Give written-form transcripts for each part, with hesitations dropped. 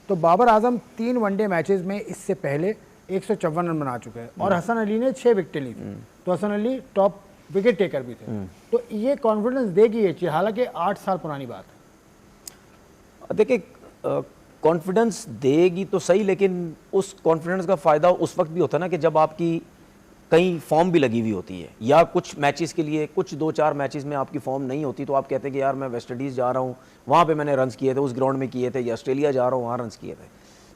तो Babar Azam 3 one day matches में इससे पहले 154 रन बना चुके हैं और हसन अली ने 6 विकेटें ली थी, तो Hasan Ali top wicket taker भी थे। तो ये कॉन्फिडेंस देगी ये चीज़, हालांकि 8 साल पुरानी बात है। देखिए कॉन्फिडेंस देगी तो सही, लेकिन उस कॉन्फिडेंस का फ़ायदा उस वक्त भी होता है ना कि जब आपकी कहीं फॉर्म भी लगी हुई होती है, या कुछ मैचेस के लिए कुछ 2-4 मैचेस में आपकी फॉर्म नहीं होती, तो आप कहते हैं कि यार मैं वेस्ट इंडीज़ जा रहा हूँ, वहाँ पे मैंने रन्स किए थे, उस ग्राउंड में किए थे, या ऑस्ट्रेलिया जा रहा हूँ वहाँ रन्स किए थे।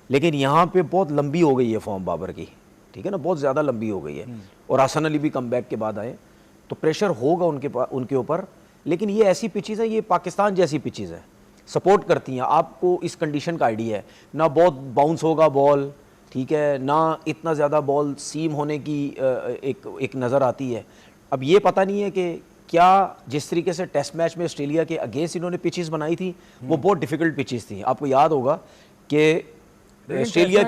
लेकिन यहाँ पे बहुत लंबी हो गई है फॉर्म बाबर की, ठीक है ना, बहुत ज़्यादा लंबी हो गई है। और हसन अली भी कमबैक के बाद आए, तो प्रेशर होगा उनके ऊपर। लेकिन ये ऐसी पिचेज़ है, ये पाकिस्तान जैसी पिचेज़ है, सपोर्ट करती हैं। आपको इस कंडीशन का आइडिया है ना, बहुत बाउंस होगा बॉल, ठीक है ना, इतना ज़्यादा बॉल सीम होने की एक नज़र आती है। अब ये पता नहीं है कि क्या जिस तरीके से टेस्ट मैच में ऑस्ट्रेलिया के अगेंस्ट इन्होंने पिचेस बनाई थी, वो बहुत डिफ़िकल्ट पिचेस थी। आपको याद होगा कि ऑस्ट्रेलिया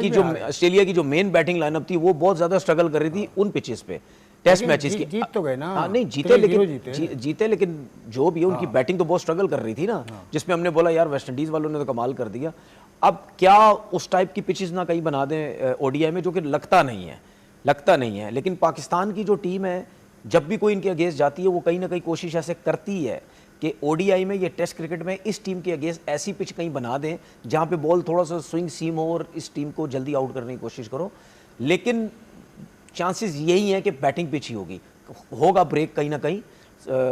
की जो मेन बैटिंग लाइनअप थी वो बहुत ज़्यादा स्ट्रगल कर रही थी उन पिचेस पे टेस्ट मैचेस की। जीत तो गए ना। हाँ नहीं जीते, लेकिन जो भी है उनकी बैटिंग तो बहुत स्ट्रगल कर रही थी ना, जिसमें हमने बोला यार वेस्ट इंडीज़ वालों ने तो कमाल कर दिया। अब क्या उस टाइप की पिचेस ना कहीं बना दें ओडीआई में, जो कि लगता नहीं है। लेकिन पाकिस्तान की जो टीम है, जब भी कोई इनके अगेंस्ट जाती है, वो कहीं ना कहीं कोशिश ऐसे करती है कि ओडीआई में, ये टेस्ट क्रिकेट में इस टीम के अगेंस्ट ऐसी पिच कहीं बना दें जहाँ पे बॉल थोड़ा सा स्विंग सीम हो और इस टीम को जल्दी आउट करने की कोशिश करो। लेकिन चांसेस यही हैं कि बैटिंग पिच ही होगा ब्रेक कहीं ना कहीं,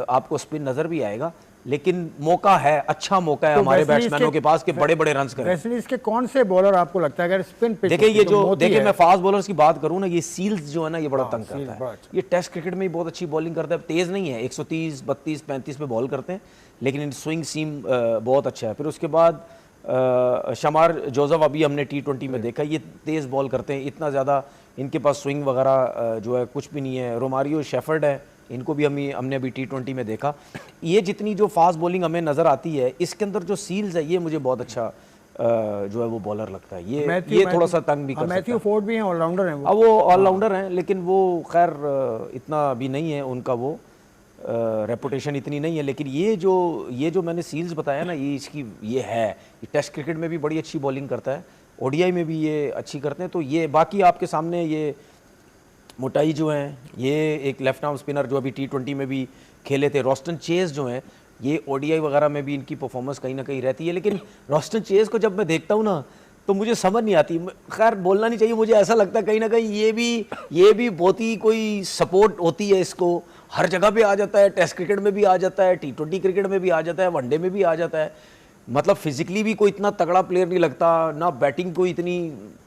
आपको स्पिन नज़र भी आएगा। लेकिन मौका है, अच्छा मौका है तो हमारे बैट्समैनों के पास कि बड़े बड़े रन्स करें। वेस्ट इंडीज के कौन से बॉलर आपको लगता है अगर स्पिन पिच? देखिए मैं फास्ट बॉलर्स की बात करूं ना, ये सील्स जो है ना, ये बड़ा तंग करता है। ये टेस्ट क्रिकेट में भी बहुत अच्छी बॉलिंग करता है, तेज नहीं है, 130, 32, 35 पे बॉल करते हैं, लेकिन इन स्विंग सीम बहुत अच्छा है। फिर उसके बाद शमार जोसेफ, अभी हमने T20 में देखा, ये तेज़ बॉल करते हैं, इतना ज़्यादा इनके पास स्विंग वगैरह जो है कुछ भी नहीं है। रोमारियो शेफर्ड है, इनको भी हमने अभी T20 में देखा। ये जितनी जो फास्ट बॉलिंग हमें नज़र आती है, इसके अंदर जो सील्स है, ये मुझे बहुत अच्छा जो है वो बॉलर लगता है। ये थोड़ा सा तंग भी कर सकता है। मैथ्यू फोर्ड भी हैं, ऑलराउंडर हैं वो ऑलराउंडर हैं, लेकिन वो खैर इतना भी नहीं है उनका, वो रेपुटेशन इतनी नहीं है। लेकिन ये जो मैंने सील्स बताया ना, ये है, ये टेस्ट क्रिकेट में भी बड़ी अच्छी बॉलिंग करता है, ओडीआई में भी ये अच्छी करते हैं। तो ये बाकी आपके सामने ये मोटाई जो हैं, ये एक लेफ्ट आर्म स्पिनर जो अभी T20 में भी खेले थे। रोस्टन चेज जो हैं, ये ओडीआई वगैरह में भी इनकी परफॉर्मेंस कहीं ना कहीं रहती है। लेकिन रोस्टन चेज को जब मैं देखता हूँ ना, तो मुझे समझ नहीं आती, खैर बोलना नहीं चाहिए, मुझे ऐसा लगता है कहीं ना कहीं ये भी बहुत ही कोई सपोर्ट होती है इसको, हर जगह पे आ जाता है, टेस्ट क्रिकेट में भी आ जाता है, T20 क्रिकेट में भी आ जाता है, वनडे में भी आ जाता है। मतलब फिजिकली भी कोई इतना तगड़ा प्लेयर नहीं लगता ना, बैटिंग कोई इतनी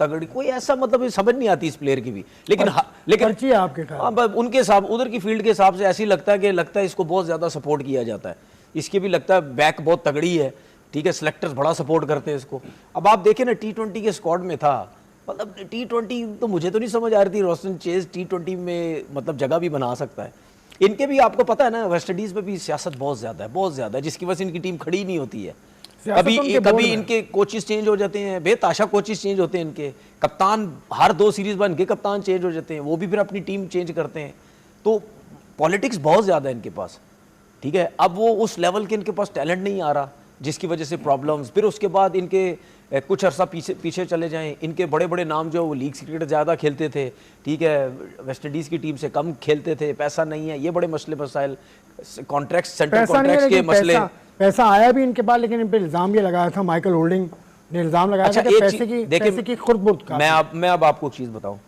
तगड़ी, कोई ऐसा मतलब समझ नहीं आती इस प्लेयर की भी। लेकिन आपके उनके हिसाब, उधर की फील्ड के हिसाब से ऐसे ही लगता है इसको बहुत ज़्यादा सपोर्ट किया जाता है। इसके भी लगता है बैक बहुत तगड़ी है, ठीक है, सेलेक्टर्स बड़ा सपोर्ट करते हैं इसको। अब आप देखें ना, T20 के स्क्वाड में था, मतलब T20 तो मुझे तो नहीं समझ आ रही थी रोस्टन चेज T20 में मतलब जगह भी बना सकता है। इनके भी आपको पता है ना, वेस्ट इंडीज़ में भी सियासत बहुत ज़्यादा है, जिसकी वजह से इनकी टीम खड़ी नहीं होती है। कभी इनके कोचेस चेंज हो जाते हैं, बेताशा कोचेस चेंज होते हैं, इनके कप्तान हर 2 सीरीज बाद इनके कप्तान चेंज हो जाते हैं, वो भी फिर अपनी टीम चेंज करते हैं। तो पॉलिटिक्स बहुत ज़्यादा है इनके पास, ठीक है। अब वो उस लेवल के इनके पास टैलेंट नहीं आ रहा, जिसकी वजह से प्रॉब्लम्स। फिर उसके बाद इनके कुछ अर्सा पीछे चले जाएं, इनके बड़े बड़े नाम जो वो लीग क्रिकेट ज़्यादा खेलते थे, ठीक है, वेस्ट इंडीज़ की टीम से कम खेलते थे, पैसा नहीं है, ये बड़े मसाइल, कॉन्ट्रैक्ट, सेंट्रल कॉन्ट्रैक्ट्स के मसले। पैसा आया भी इनके पास, लेकिन इन पे इल्जाम ये लगाया था, माइकल होल्डिंग ने इल्जाम लगाया था कि पैसे की खुर्द-बुर्द का। मैं अब आपको एक चीज़ बताऊं,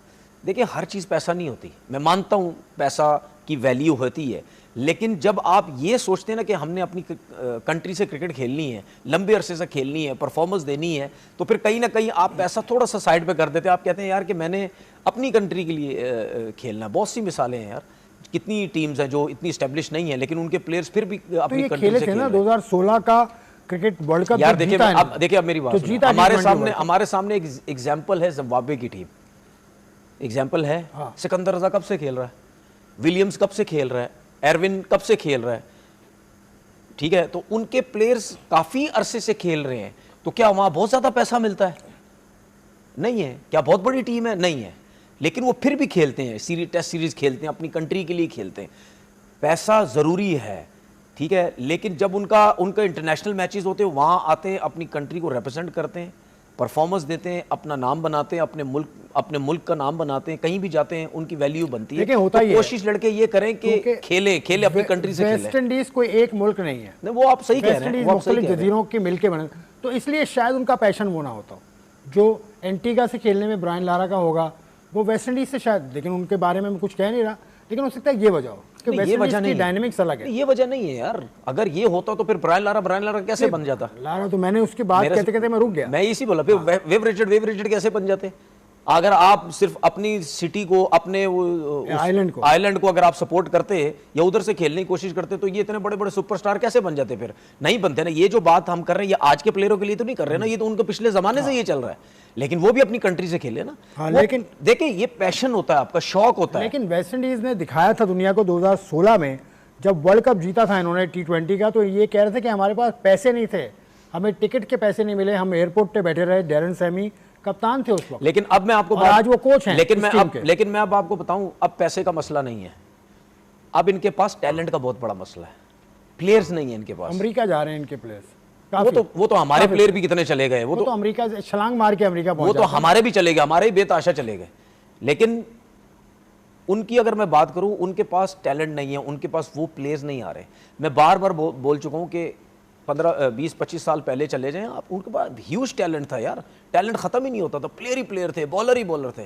देखिए हर चीज़ पैसा नहीं होती, मैं मानता हूं पैसा की वैल्यू होती है, लेकिन जब आप ये सोचते हैं ना कि हमने अपनी कंट्री से क्रिकेट खेलनी है, लंबे अरसे से खेलनी है, परफॉर्मेंस देनी है, तो फिर कहीं ना कहीं आप पैसा थोड़ा सा साइड पे कर देते हैं। आप कहते हैं यार कि मैंने अपनी कंट्री के लिए खेलना। बहुत सी मिसालें हैं यार, कितनी टीम्स हैं जो इतनी एस्टेब्लिश नहीं है, लेकिन उनके प्लेयर्स फिर भी अपनी कंट्री से खेल रहे हैं। 2016 का क्रिकेट वर्ल्ड कप यार देखिए, अब मेरी बात सुनिए, हमारे सामने एक एग्जांपल है जिम्बाब्वे की टीम, एग्जांपल है। सिकंदर रजा कब से खेल रहा है, विलियम्स कब से खेल रहा है, एरविन कब से खेल रहा है, ठीक है। तो उनके प्लेयर्स काफी अरसे से खेल रहे हैं, तो क्या वहां बहुत ज्यादा पैसा मिलता है? नहीं है। क्या बहुत बड़ी टीम है? नहीं है। लेकिन वो फिर भी खेलते हैं, टेस्ट सीरीज खेलते हैं, अपनी कंट्री के लिए खेलते हैं। पैसा ज़रूरी है, ठीक है, लेकिन जब उनका इंटरनेशनल मैचेस होते हैं, वहाँ आते हैं, अपनी कंट्री को रिप्रेजेंट करते हैं, परफॉर्मेंस देते हैं, अपना नाम बनाते हैं, अपने मुल्क का नाम बनाते हैं, कहीं भी जाते हैं उनकी वैल्यू बनती है। लेकिन होता तो ये कोशिश लड़के ये करें कि खेले अपनी कंट्री से खेले। वेस्ट इंडीज कोई एक मुल्क नहीं है, नहीं, वो आप सही कह वेस्ट रहे हैं, इंडीज वो आप सही मुख्तलिफ कह रहे हैं। जजीरों के मिलके बने, तो इसलिए शायद उनका पैशन वो ना होता हो जो एंटीगा से खेलने में ब्रायन लारा का होगा, वो वेस्ट इंडीज से शायद, लेकिन उनके बारे में मैं कुछ कह नहीं रहा, लेकिन हो सकता है ये वजह हो कि नहीं, वेस्ट ये वजह इंडीज नहीं की है। डायनेमिक्स अलग है। ये वजह नहीं है यार, अगर ये होता तो फिर ब्रायन लारा कैसे बन जाता? लारा तो मैंने उसकी बात कहते कहते मैं रुक गया। मैं इसी बोला, फिर वेव रिचर्ड कैसे बन जाते? अगर आप सिर्फ अपनी सिटी को, अपने आइलैंड को अगर आप सपोर्ट करते या उधर से खेलने की कोशिश करते, तो ये इतने बड़े बड़े सुपरस्टार कैसे बन जाते? फिर नहीं बनते ना। ये जो बात हम कर रहे हैं, ये आज के प्लेयरों के लिए तो नहीं कर रहे ना, ये तो उनके पिछले जमाने से ये चल रहा है, लेकिन वो भी अपनी कंट्री से खेले ना। लेकिन देखिए, ये पैशन होता है, आपका शौक होता है। लेकिन वेस्ट इंडीज ने दिखाया था दुनिया को 2016 में जब वर्ल्ड कप जीता था इन्होंने T20 का, तो ये कह रहे थे कि हमारे पास पैसे नहीं थे, हमें टिकट के पैसे नहीं मिले, हम एयरपोर्ट पे बैठे रहे। डैरेन सैमी कप्तान थे उस वक्त, लेकिन अब मैं आपको आज वो कोच हैं। लेकिन मैं अब आपको बताऊं, अब पैसे का मसला नहीं है, अब इनके पास टैलेंट का बहुत बड़ा मसला है। प्लेयर्स नहीं है इनके पास। अमेरिका जा रहे हैं इनके प्लेयर्स, वो तो हमारे प्लेयर भी कितने चले गए, वो तो अमेरिका छलांग मार के अमेरिका वो तो हमारे भी चले गए, हमारे भी बेतहाशा चले गए। लेकिन उनकी अगर मैं बात करूं, उनके पास टैलेंट नहीं है, उनके पास वो प्लेयर्स नहीं आ रहे। मैं बार बार बोल चुका हूं कि 15-20-25 साल पहले चले जाएं आप, उनके पास ह्यूज टैलेंट था यार, टैलेंट खत्म ही नहीं होता था, प्लेयर ही प्लेयर थे, बॉलर ही बॉलर थे।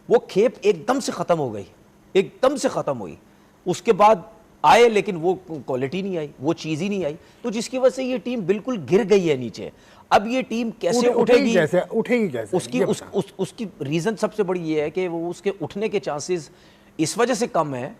वो खेप एकदम से खत्म हो गई, एकदम से खत्म हुई। उसके बाद आए, लेकिन वो क्वालिटी नहीं आई, वो चीज ही नहीं आई, तो जिसकी वजह से ये टीम बिल्कुल गिर गई है नीचे। अब ये टीम कैसे उठेगी कैसे उसकी रीजन सबसे बड़ी ये है कि वो उसके उठने के चांसेस इस वजह से कम है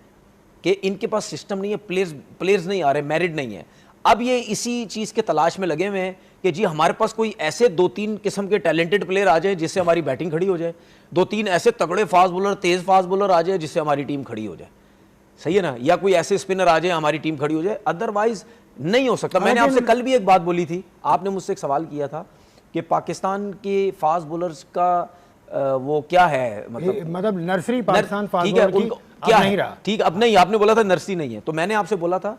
कि इनके पास सिस्टम नहीं है, प्लेयर्स नहीं आ रहे, मैरिड नहीं है। अब ये इसी चीज के तलाश में लगे हुए हैं कि जी हमारे पास कोई ऐसे 2-3 किस्म के टैलेंटेड प्लेयर आ जाए जिससे हमारी बैटिंग खड़ी हो जाए, 2-3 ऐसे तगड़े फास्ट बॉलर, तेज फास्ट बॉलर आ जाए जिससे हमारी टीम खड़ी हो जाए, सही है ना, या कोई ऐसे स्पिनर आ जाए हमारी टीम खड़ी हो जाए, अदरवाइज नहीं हो सकता। मैंने आपसे कल भी एक बात बोली थी, आपने मुझसे एक सवाल किया था कि पाकिस्तान के फास्ट बॉलर्स का वो क्या है, मतलब नर्सरी पाकिस्तान फास्ट ठीक है, बॉलर उनको क्या है, ठीक, अब नहीं, आपने बोला था नर्सरी नहीं है, तो मैंने आपसे बोला था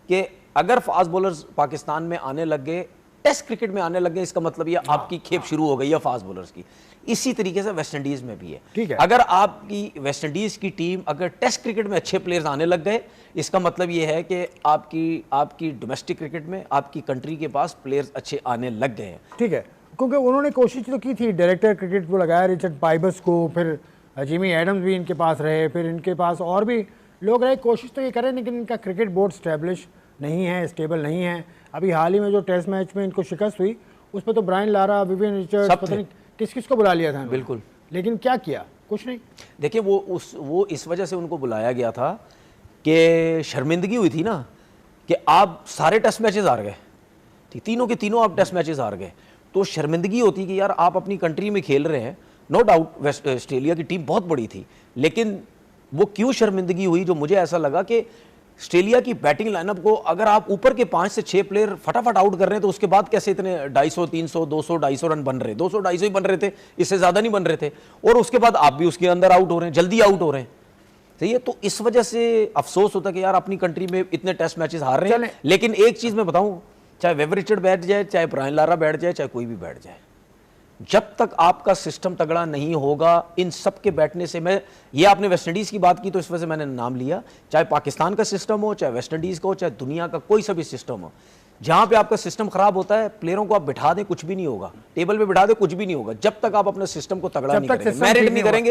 कि अगर फास्ट बॉलर्स पाकिस्तान में आने लग गए, टेस्ट क्रिकेट में आने लग गए, इसका मतलब ये आपकी खेप शुरू हो गई है फास्ट बॉलर्स की। इसी तरीके से वेस्ट इंडीज में भी है, ठीक है। अगर आपकी वेस्ट इंडीज की टीम अगर टेस्ट क्रिकेट में अच्छे प्लेयर्स आने लग गए, इसका मतलब ये है कि आपकी डोमेस्टिक क्रिकेट में आपकी कंट्री के पास प्लेयर्स अच्छे आने लग गए हैं, ठीक है। क्योंकि उन्होंने कोशिश तो की थी, डायरेक्टर क्रिकेट को लगाया रिचर्ड पाइबस को, फिर जिमी एडम्स भी इनके पास रहे, फिर इनके पास और भी लोग रहे, कोशिश तो ये करें, लेकिन इनका क्रिकेट बोर्ड स्टैब्लिश नहीं है, स्टेबल नहीं है। अभी हाल ही में जो टेस्ट मैच में इनको शिकस्त हुई, उस पर तो ब्रायन लारा, विवियन रिचर्ड्स, पता नहीं किस को बुला लिया था, बिल्कुल, लेकिन क्या किया, कुछ नहीं। देखिए वो इस वजह से उनको बुलाया गया था कि शर्मिंदगी हुई थी ना कि आप सारे टेस्ट मैचेस हार गए, ठीक, तीनों के तीनों आप टेस्ट मैचेस हार गए, तो शर्मिंदगी होती कि यार आप अपनी कंट्री में खेल रहे हैं। नो डाउट ऑस्ट्रेलिया की टीम बहुत बड़ी थी, लेकिन वो क्यों शर्मिंदगी हुई, जो मुझे ऐसा लगा कि ऑस्ट्रेलिया की बैटिंग लाइनअप को अगर आप ऊपर के 5 से 6 प्लेयर फटाफट आउट कर रहे हैं, तो उसके बाद कैसे इतने 250, 300, 200, 250 रन बन रहे, 200, 250 ही बन रहे थे, इससे ज्यादा नहीं बन रहे थे, और उसके बाद आप भी उसके अंदर आउट हो रहे हैं, जल्दी आउट हो रहे हैं, सही है। तो इस वजह से अफसोस होता कि यार अपनी कंट्री में इतने टेस्ट मैचेस हार रहे हैं। लेकिन एक चीज मैं बताऊं, चाहे वेव रिचर्ड बैठ जाए, चाहे ब्रायन लारा बैठ जाए, चाहे कोई भी बैठ जाए, जब तक आपका सिस्टम तगड़ा नहीं होगा, इन सब के बैठने से, मैं ये आपने वेस्ट इंडीज की बात की तो इस वजह से मैंने नाम लिया, चाहे पाकिस्तान का सिस्टम हो, चाहे वेस्ट इंडीज का हो, चाहे दुनिया का कोई सा भी सिस्टम हो, जहां पे आपका सिस्टम खराब होता है, प्लेयरों को आप बिठा दें कुछ भी नहीं होगा, टेबल पे बिठा दें कुछ भी नहीं होगा, जब तक आप अपने सिस्टम को तगड़ा नहीं करेंगे, मैरिट नहीं करेंगे,